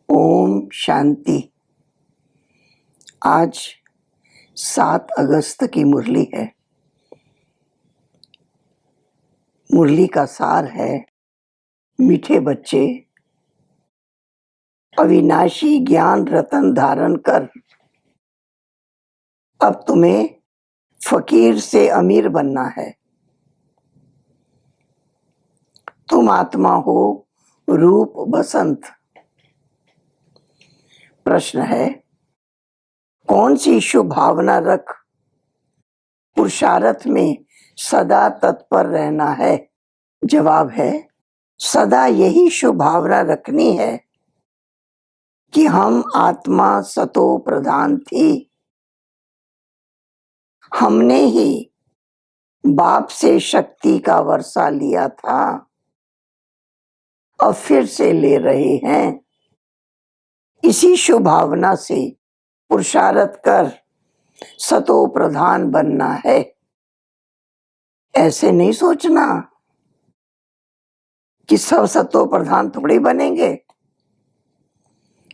ओम शांति। आज 7 अगस्त की मुरली है। मुरली का सार है, मीठे बच्चे अविनाशी ज्ञान रतन धारण कर, अब तुम्हें फकीर से अमीर बनना है। तुम आत्मा हो रूप बसंत। प्रश्न है, कौन सी शुभ भावना रख पुरुषार्थ में सदा तत्पर रहना है? जवाब है, सदा यही शुभ भावना रखनी है कि हम आत्मा सतो प्रधान थी। हमने ही बाप से शक्ति का वर्षा लिया था, अब फिर से ले रहे हैं। इसी शुभ भावना से पुरुषार्थ कर सतो प्रधान बनना है। ऐसे नहीं सोचना कि सब सतो प्रधान थोड़े बनेंगे।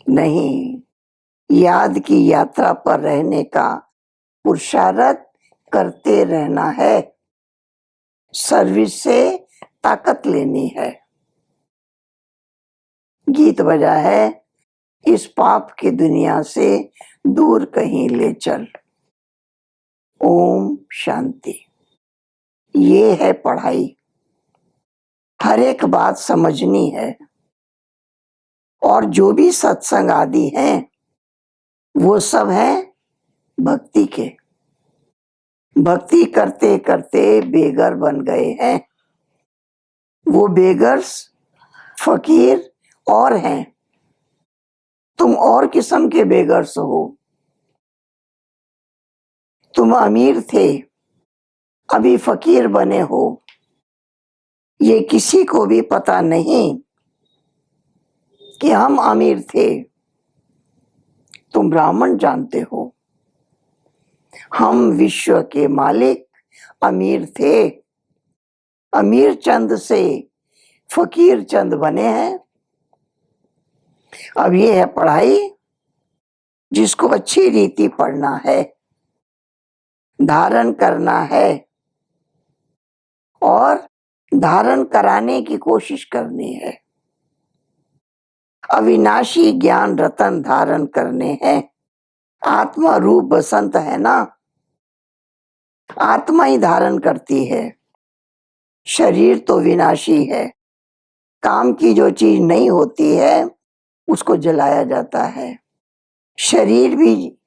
नहीं, याद की यात्रा पर रहने का पुरुषार्थ करते रहना है। सर्विस से ताकत लेनी है। गीत बजा है, इस पाप की दुनिया से दूर कहीं ले चल। ओम शांति। ये है पढ़ाई। हर एक बात समझनी है। और जो भी सत्संग आदि हैं वो सब हैं भक्ति के। भक्ति करते करते बेगर बन गए हैं। वो बेगर्स फकीर और हैं। तुम और किस्म के बेगर्स हो। तुम अमीर थे, अभी फकीर बने हो। ये किसी को भी पता नहीं कि हम अमीर थे। तुम ब्राह्मण जानते हो। हम विश्व के मालिक अमीर थे। अमीर चंद से फकीर चंद बने हैं। अब ये है पढ़ाई, जिसको अच्छी रीति पढ़ना है, धारण करना है और धारण कराने की कोशिश करनी है। अविनाशी ज्ञान रतन धारण करने हैं। आत्मा रूप बसंत है ना, आत्मा ही धारण करती है। शरीर तो विनाशी है। काम की जो चीज नहीं होती है उसको जलाया जाता है। शरीर भी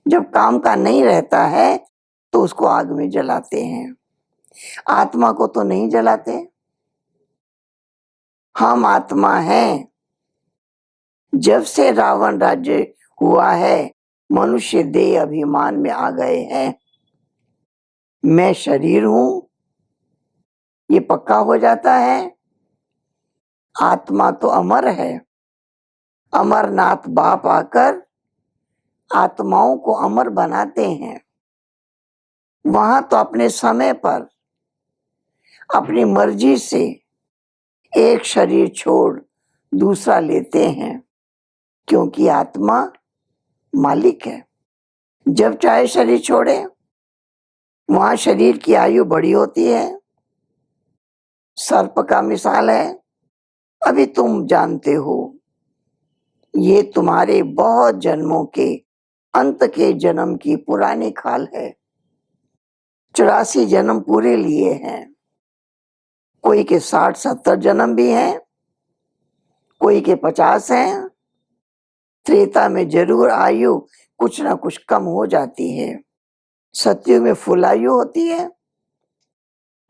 जब काम का नहीं रहता है तो उसको आग में जलाते हैं। आत्मा को तो नहीं जलाते। हम आत्मा हैं। जब से रावण राज्य हुआ है, मनुष्य देह अभिमान में आ गए हैं। मैं शरीर हूं, ये पक्का हो जाता है। आत्मा तो अमर है। अमरनाथ बाप आकर आत्माओं को अमर बनाते हैं। वहां तो अपने समय पर अपनी मर्जी से एक शरीर छोड़ दूसरा लेते हैं, क्योंकि आत्मा मालिक है। जब चाहे शरीर छोड़े। वहां शरीर की आयु बड़ी होती है। सर्प का मिसाल है। अभी तुम जानते हो, ये तुम्हारे बहुत जन्मों के अंत के जन्म की पुरानी खाल है। 84 जन्म पूरे लिए हैं। कोई के 60-70 जन्म भी हैं, कोई के 50 हैं। त्रेता में जरूर आयु कुछ ना कुछ कम हो जाती है। सतयुग में फुल आयु होती है।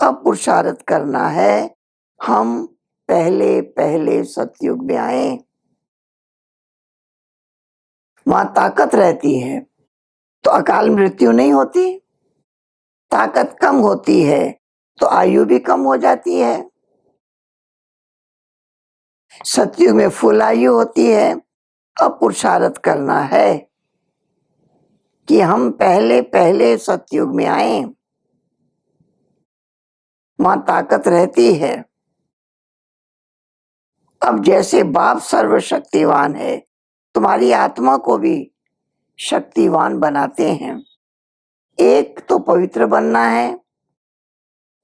अब पुरुषार्थ करना है, हम पहले पहले सतयुग में आए। वहां ताकत रहती है तो अकाल मृत्यु नहीं होती। ताकत कम होती है तो आयु भी कम हो जाती है। सतयुग में फुल आयु होती है। अब पुरुषार्थ करना है कि हम पहले पहले सतयुग में आए। वहां ताकत रहती है। अब जैसे बाप सर्वशक्तिवान है, तुम्हारी आत्मा को भी शक्तिवान बनाते हैं। एक तो पवित्र बनना है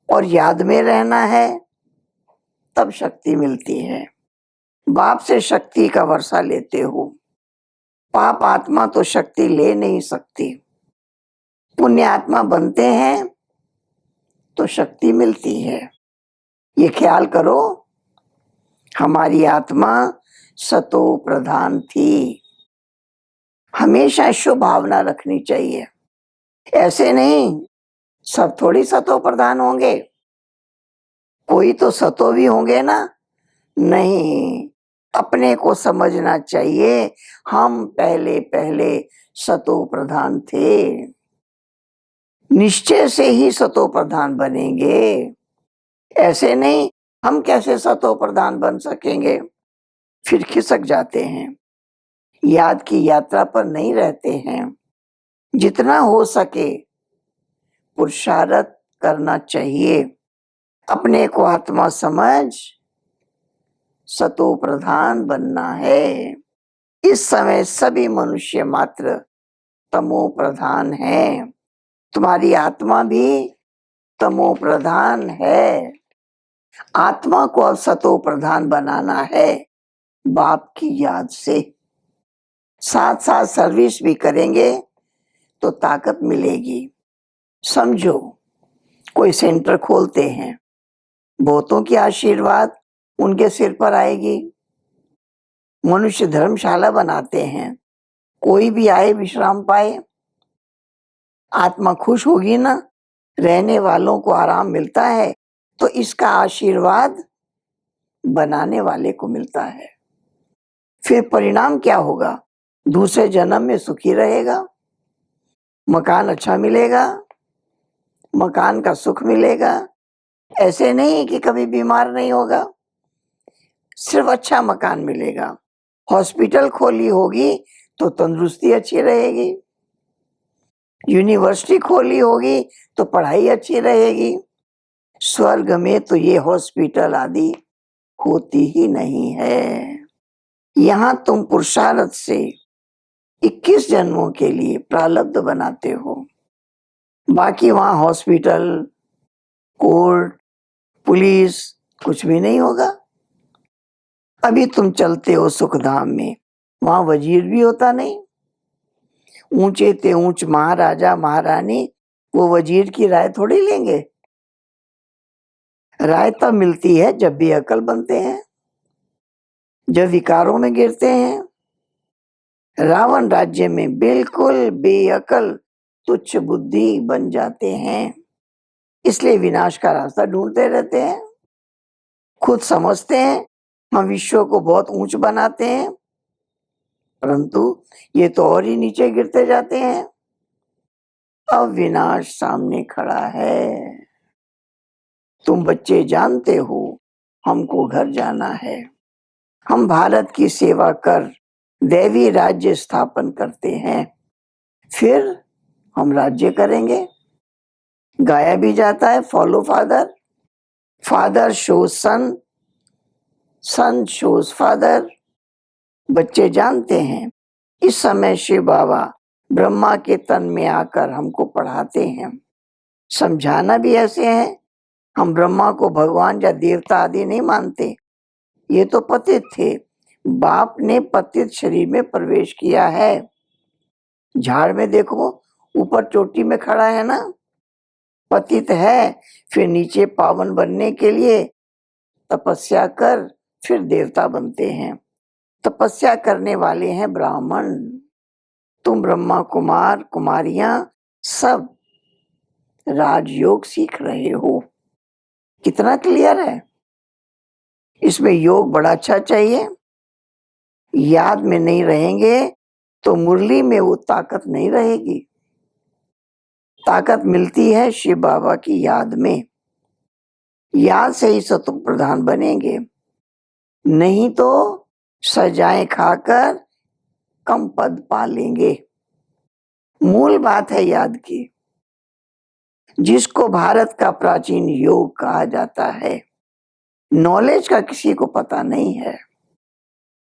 और याद में रहना है, तब शक्ति मिलती है। बाप से शक्ति का वर्षा लेते हो, पाप आत्मा तो शक्ति ले नहीं सकती। पुण्य आत्मा बनते हैं तो शक्ति मिलती है। ये ख्याल करो, हमारी आत्मा सतो प्रधान थी। हमेशा शुभ भावना रखनी चाहिए। ऐसे नहीं, सब थोड़ी सतो प्रधान होंगे, कोई तो सतो भी होंगे ना। नहीं, अपने को समझना चाहिए, हम पहले पहले सतो प्रधान थे। निश्चय से ही सतो प्रधान बनेंगे। ऐसे नहीं, हम कैसे सतो प्रधान बन सकेंगे, फिर खिसक जाते हैं, याद की यात्रा पर नहीं रहते हैं। जितना हो सके पुरुषार्थ करना चाहिए। अपने को आत्मा समझ सतो प्रधान बनना है। इस समय सभी मनुष्य मात्र तमो प्रधान है। तुम्हारी आत्मा भी तमो प्रधान है। आत्मा को अब सतो प्रधान बनाना है बाप की याद से। साथ साथ सर्विस भी करेंगे तो ताकत मिलेगी। समझो, कोई सेंटर खोलते हैं, बहुतों की आशीर्वाद उनके सिर पर आएगी। मनुष्य धर्मशाला बनाते हैं, कोई भी आए विश्राम पाए, आत्मा खुश होगी ना। रहने वालों को आराम मिलता है तो इसका आशीर्वाद बनाने वाले को मिलता है। फिर परिणाम क्या होगा? दूसरे जन्म में सुखी रहेगा, मकान अच्छा मिलेगा, मकान का सुख मिलेगा। ऐसे नहीं कि कभी बीमार नहीं होगा, सिर्फ अच्छा मकान मिलेगा। हॉस्पिटल खोली होगी तो तंदुरुस्ती अच्छी रहेगी, यूनिवर्सिटी खोली होगी तो पढ़ाई अच्छी रहेगी। स्वर्ग में तो ये हॉस्पिटल आदि होती ही नहीं है। यहाँ तुम पुरुषार्थ से 21 जन्मों के लिए प्रारब्ध बनाते हो। बाकी वहां हॉस्पिटल, कोर्ट, पुलिस कुछ भी नहीं होगा। अभी तुम चलते हो सुखधाम में, वहां वजीर भी होता नहीं। ऊंचे ते ऊंच महाराजा महारानी वो वजीर की राय थोड़ी लेंगे। राय तब मिलती है जब बेअकल बनते हैं, जब विकारों में गिरते हैं। रावण राज्य में बिल्कुल बेअकल तुच्छ बुद्धि बन जाते हैं, इसलिए विनाश का रास्ता ढूंढते रहते हैं। खुद समझते हैं हम विश्व को बहुत ऊंच बनाते हैं, परंतु ये तो और ही नीचे गिरते जाते हैं। अब विनाश सामने खड़ा है। तुम बच्चे जानते हो हमको घर जाना है। हम भारत की सेवा कर दैवी राज्य स्थापन करते हैं, फिर हम राज्य करेंगे। गाया भी जाता है, फॉलो फादर, फादर शोज सन, सन शोज फादर। बच्चे जानते हैं इस समय शिव बाबा ब्रह्मा के तन में आकर हमको पढ़ाते हैं। समझाना भी ऐसे है, हम ब्रह्मा को भगवान या देवता आदि नहीं मानते, ये तो पतित थे। बाप ने पतित शरीर में प्रवेश किया है। झाड़ में देखो, ऊपर चोटी में खड़ा है ना, पतित है। फिर नीचे पावन बनने के लिए तपस्या कर फिर देवता बनते हैं। तपस्या करने वाले हैं ब्राह्मण। तुम ब्रह्मा कुमार कुमारियां सब राजयोग सीख रहे हो। कितना क्लियर है? इसमें योग बड़ा अच्छा चाहिए। याद में नहीं रहेंगे तो मुरली में वो ताकत नहीं रहेगी। ताकत मिलती है शिव बाबा की याद में। याद से ही सतो प्रधान बनेंगे, नहीं तो सजाएं खाकर कम पद पा लेंगे। मूल बात है याद की, जिसको भारत का प्राचीन योग कहा जाता है। नॉलेज का किसी को पता नहीं है।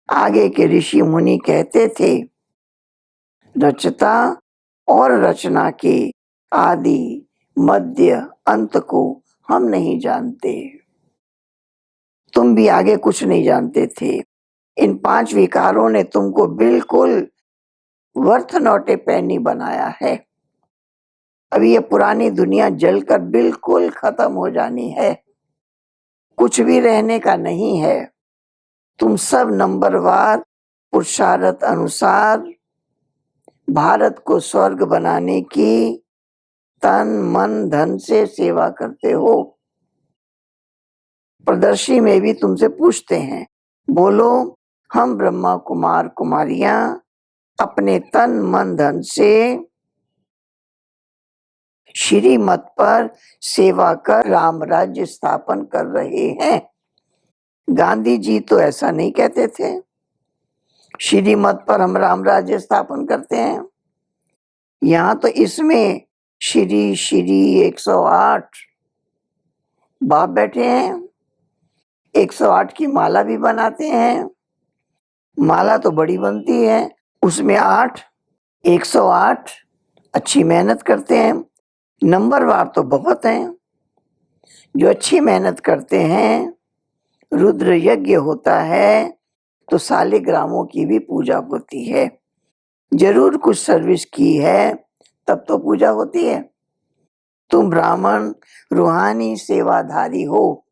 आगे के ऋषि मुनि कहते थे, रचता और रचना के आदि मध्य अंत को हम नहीं जानते। तुम भी आगे कुछ नहीं जानते थे। इन 5 विकारों ने तुमको बिल्कुल वर्थ नॉट ए पेनी बनाया है। अभी ये पुरानी दुनिया जलकर बिल्कुल खत्म हो जानी है, कुछ भी रहने का नहीं है। तुम सब नंबरवार पुरुषार्थ अनुसार भारत को स्वर्ग बनाने की तन मन धन से सेवा करते हो। प्रदर्शनी में भी तुमसे पूछते हैं, बोलो हम ब्रह्मा कुमार कुमारियां अपने तन मन धन से श्रीमत पर सेवा कर राम राज्य स्थापन कर रहे हैं। गांधी जी तो ऐसा नहीं कहते थे, श्रीमत पर हम राम राज्य स्थापन करते हैं। यहाँ तो इसमें श्री श्री 108 बाप बैठे हैं, 108 की माला भी बनाते हैं। माला तो बड़ी बनती है, उसमें 8 108 अच्छी मेहनत करते हैं। नंबरवार तो बहुत हैं। जो अच्छी मेहनत करते हैं, रुद्र यज्ञ होता है तो शालिग्रामों की भी पूजा होती है। जरूर कुछ सर्विस की है तब तो पूजा होती है। तुम ब्राह्मण रूहानी सेवाधारी हो,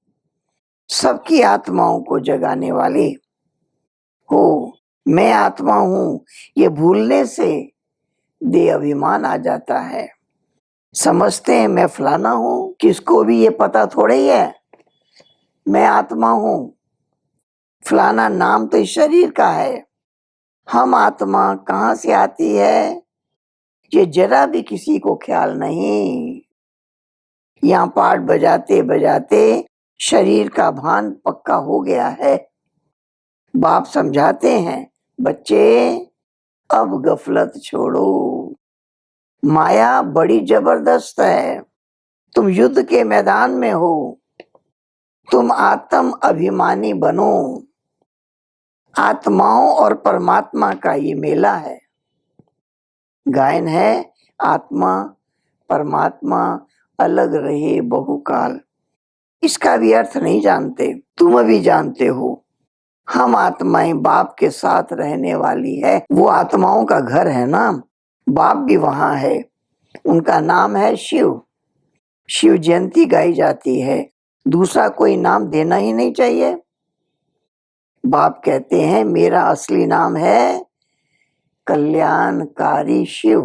सबकी आत्माओं को जगाने वाले हो। मैं आत्मा हूं, ये भूलने से देह अभिमान आ जाता है। समझते हैं मैं फलाना हूं, किसको भी ये पता थोड़े ही है मैं आत्मा हूं। फलाना नाम तो इस शरीर का है। हम आत्मा कहाँ से आती है ये जरा भी किसी को ख्याल नहीं। यहाँ पाठ बजाते बजाते शरीर का भान पक्का हो गया है। बाप समझाते हैं, बच्चे अब गफलत छोड़ो, माया बड़ी जबरदस्त है। तुम युद्ध के मैदान में हो, तुम आत्म अभिमानी बनो। आत्माओं और परमात्मा का ये मेला है। गायन है, आत्मा परमात्मा अलग रहे बहुकाल। इसका भी अर्थ नहीं जानते, तुम अभी जानते हो। हम आत्माएं बाप के साथ रहने वाली है। वो आत्माओं का घर है ना, बाप भी वहां है। उनका नाम है शिव। शिव जयंती गाई जाती है, दूसरा कोई नाम देना ही नहीं चाहिए। बाप कहते हैं मेरा असली नाम है कल्याणकारी शिव।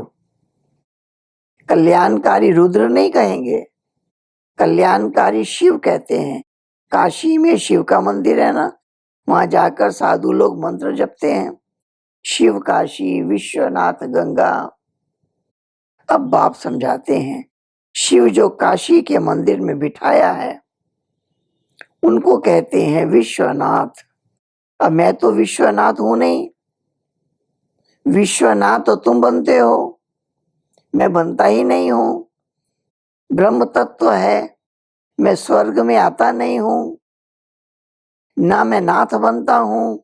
कल्याणकारी रुद्र नहीं कहेंगे, कल्याणकारी शिव कहते हैं। काशी में शिव का मंदिर है ना, वहां जाकर साधु लोग मंत्र जपते हैं, शिव काशी विश्वनाथ गंगा। अब बाप समझाते हैं, शिव जो काशी के मंदिर में बिठाया है उनको कहते हैं विश्वनाथ। अब मैं तो विश्वनाथ हूं नहीं, विश्वनाथ तो तुम बनते हो, मैं बनता ही नहीं हूं। ब्रह्म तत्व है, मैं स्वर्ग में आता नहीं हूं, ना मैं नाथ बनता हूं।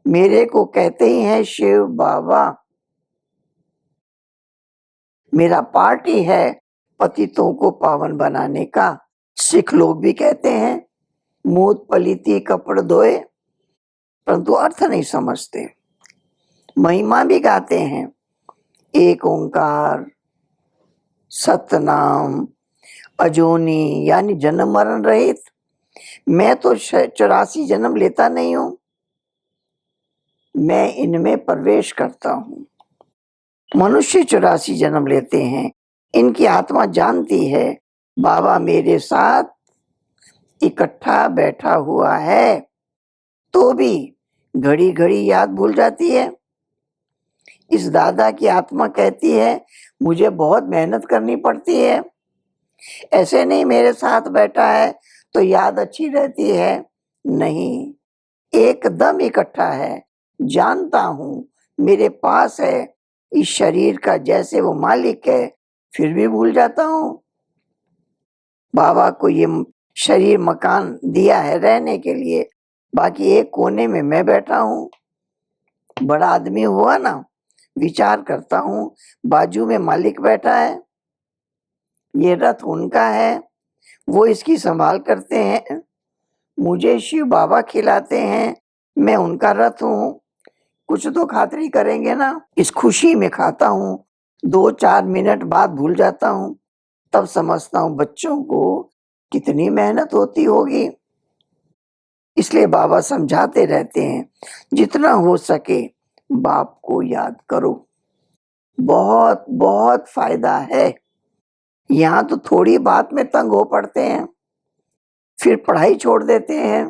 मेरे को कहते ही हैं शिव बाबा। मेरा पार्ट ही है पतितों को पावन बनाने का। सिख लोग भी कहते हैं मूत पलीती कपड़ धोए, परंतु अर्थ नहीं समझते। महिमा भी गाते हैं, एक ओंकार सतनाम अजोनी, यानी जन्म मरण रहित। मैं तो 84 जन्म लेता नहीं हूं, मैं इनमें प्रवेश करता हूं। मनुष्य 84 जन्म लेते हैं, इनकी आत्मा जानती है बाबा मेरे साथ इकट्ठा बैठा हुआ है, तो भी घड़ी घड़ी याद भूल जाती है। इस दादा की आत्मा कहती है मुझे बहुत मेहनत करनी पड़ती है, ऐसे नहीं मेरे साथ बैठा है तो याद अच्छी रहती है। नहीं, एकदम इकट्ठा है, जानता हूं मेरे पास है इस शरीर का, जैसे वो मालिक है, फिर भी भूल जाता हूं। बाबा को ये शरीर मकान दिया है रहने के लिए, बाकी एक कोने में मैं बैठा हूँ। बड़ा आदमी हुआ ना, विचार करता हूँ, बाजू में मालिक बैठा है, ये रथ उनका है, वो इसकी संभाल करते हैं, मुझे शिव बाबा खिलाते हैं, मैं उनका रथ हूँ, कुछ तो खातिरी करेंगे ना। इस खुशी में खाता हूँ, 2-4 मिनट बाद भूल जाता हूँ, तब समझता हूँ बच्चों को कितनी मेहनत होती होगी। इसलिए बाबा समझाते रहते हैं, जितना हो सके बाप को याद करो। बहुत बहुत फायदा है। यहाँ तो थोड़ी बात में तंग हो पड़ते हैं, फिर पढ़ाई छोड़ देते हैं,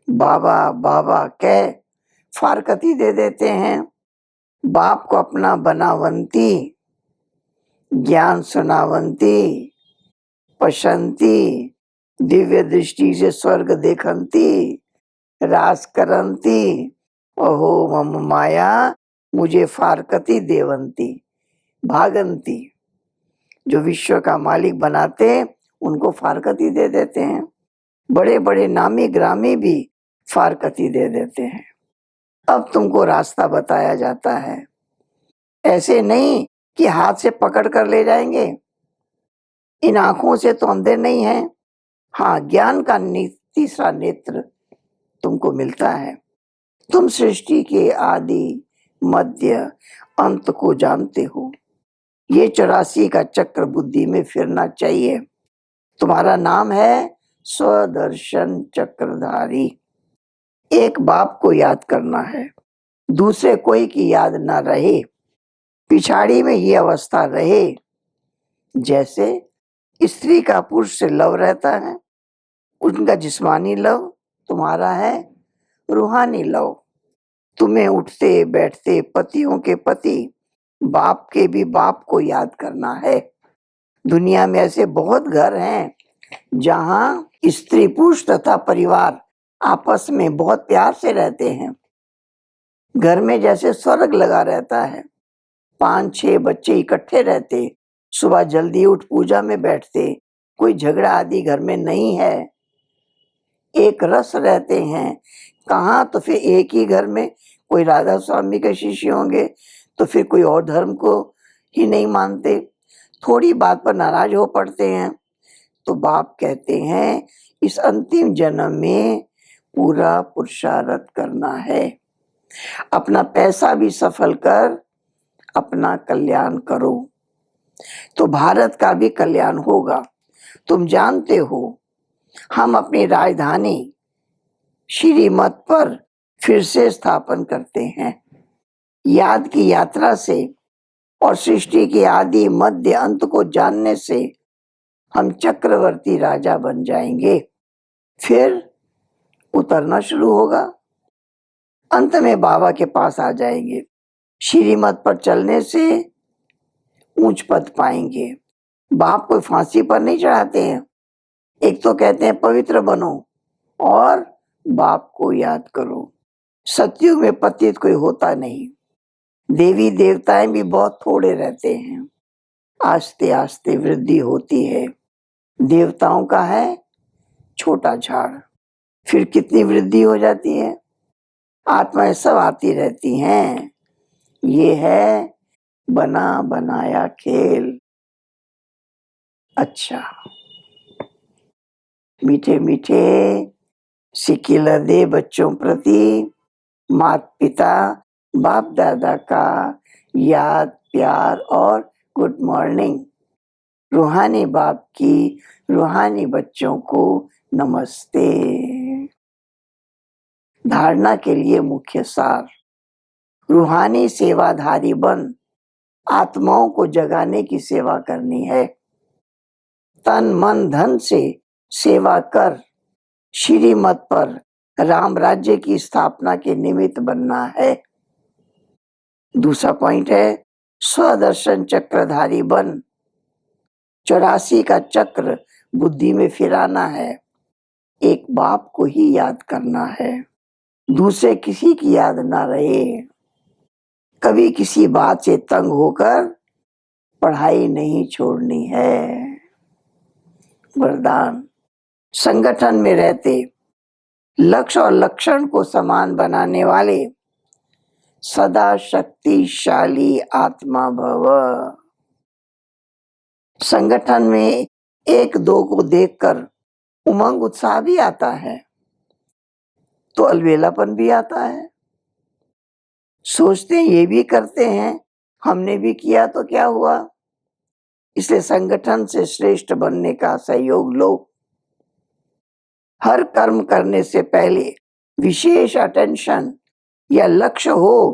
बाबा बाबा कह फारकती दे देते हैं, बाप को अपना बनावंती, ज्ञान सुनावंती, पशंती, दिव्य दृष्टि से स्वर्ग देखंती, रास करंती, अहो मम माया मुझे फारकती देवंती, भागंती। जो विश्व का मालिक बनाते उनको फारकती दे देते हैं, बड़े बड़े नामी ग्रामी भी फारकती दे देते हैं। अब तुमको रास्ता बताया जाता है, ऐसे नहीं कि हाथ से पकड़ कर ले जाएंगे। इन आंखों से तो अंधे नहीं हैं। हाँ, ज्ञान का तीसरा नेत्र तुमको मिलता है। तुम सृष्टि के आदि मध्य अंत को जानते हो। ये 84 का चक्र बुद्धि में फिरना चाहिए। तुम्हारा नाम है स्वदर्शन चक्रधारी। एक बाप को याद करना है, दूसरे कोई की याद ना रहे। पिछाड़ी में ये अवस्था रहे, जैसे स्त्री का पुरुष से लव रहता है, उनका जिस्मानी लव, तुम्हारा है रूहानी लव। तुम्हें उठते बैठते पतियों के पति, बाप के भी बाप को याद करना है। दुनिया में ऐसे बहुत घर हैं जहां स्त्री पुरुष तथा परिवार आपस में बहुत प्यार से रहते हैं। घर में जैसे स्वर्ग लगा रहता है, 5-6 बच्चे इकट्ठे रहते, सुबह जल्दी उठ पूजा में बैठते, कोई झगड़ा आदि घर में नहीं है, एक रस रहते हैं। कहाँ तो फिर एक ही घर में कोई राधा स्वामी के शिष्य होंगे, तो फिर कोई और धर्म को ही नहीं मानते, थोड़ी बात पर नाराज हो पड़ते हैं। तो बाप कहते हैं इस अंतिम जन्म में पूरा पुरुषार्थ करना है, अपना पैसा भी सफल कर अपना कल्याण करो, तो भारत का भी कल्याण होगा। तुम जानते हो हम अपनी राजधानी श्रीमत पर फिर से स्थापन करते हैं। याद की यात्रा से और सृष्टि के आदि मध्य अंत को जानने से हम चक्रवर्ती राजा बन जाएंगे, फिर उतरना शुरू होगा, अंत में बाबा के पास आ जाएंगे। श्रीमत पर चलने से ऊंच पद पाएंगे। बाप कोई फांसी पर नहीं चढ़ाते हैं, एक तो कहते हैं पवित्र बनो और बाप को याद करो। सतयुग में पतित कोई होता नहीं, देवी देवताएं भी बहुत थोड़े रहते हैं, आस्ते आस्ते वृद्धि होती है। देवताओं का है छोटा झाड़, फिर कितनी वृद्धि हो जाती है, आत्माएं सब आती रहती हैं। ये है बना बनाया खेल। अच्छा, मीठे मीठे सिकिल दे बच्चों प्रति माता पिता बाप दादा का याद प्यार और गुड मॉर्निंग। रूहानी बाप की रूहानी बच्चों को नमस्ते। धारणा के लिए मुख्य सार, रूहानी सेवाधारी बन आत्माओं को जगाने की सेवा करनी है। तन मन धन से सेवा कर श्रीमत पर राम राज्य की स्थापना के निमित्त बनना है। दूसरा पॉइंट है स्वदर्शन चक्रधारी बन 84 का चक्र बुद्धि में फिराना है। एक बाप को ही याद करना है, दूसरे किसी की याद ना रहे। कभी किसी बात से तंग होकर पढ़ाई नहीं छोड़नी है। वरदान, संगठन में रहते लक्ष्य और लक्षण को समान बनाने वाले सदा शक्तिशाली आत्मा भव। संगठन में एक दो को देखकर उमंग उत्साह भी आता है तो अलबेलापन भी आता है। सोचते हैं ये भी करते हैं, हमने भी किया तो क्या हुआ। इसलिए संगठन से श्रेष्ठ बनने का सहयोग लो। हर कर्म करने से पहले विशेष अटेंशन या लक्ष्य हो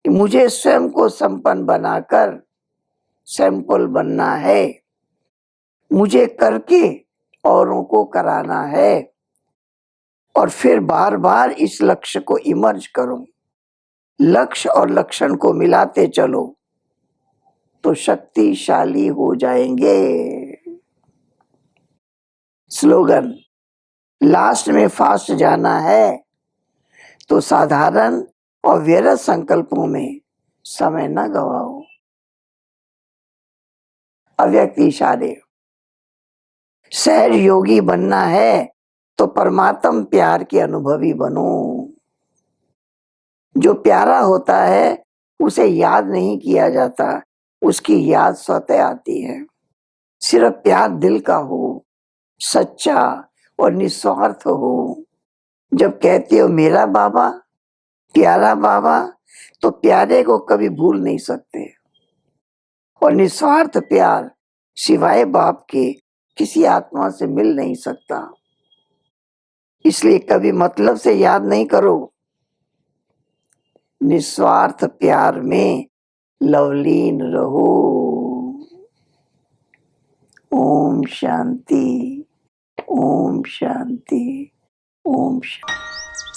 कि मुझे स्वयं को संपन्न बनाकर सैंपल बनना है, मुझे करके औरों को कराना है, और फिर बार बार इस लक्ष्य को इमर्ज करो। लक्ष्य और लक्षण को मिलाते चलो तो शक्तिशाली हो जाएंगे। स्लोगन, लास्ट में फास्ट जाना है तो साधारण और व्यर्थ संकल्पों में समय न गवाओ। अव्यक्त इशारे, सहज योगी बनना है तो परमात्म प्यार के अनुभवी बनो। जो प्यारा होता है उसे याद नहीं किया जाता, उसकी याद स्वतः आती है। सिर्फ प्यार दिल का हो, सच्चा और निस्वार्थ हो। जब कहते हो मेरा बाबा, प्यारा बाबा, तो प्यारे को कभी भूल नहीं सकते। और निस्वार्थ प्यार सिवाय बाप के किसी आत्मा से मिल नहीं सकता। इसलिए कभी मतलब से याद नहीं करो, निस्वार्थ प्यार में लवलीन रहो। ओम शांति, ओम शांति, ओम शांति।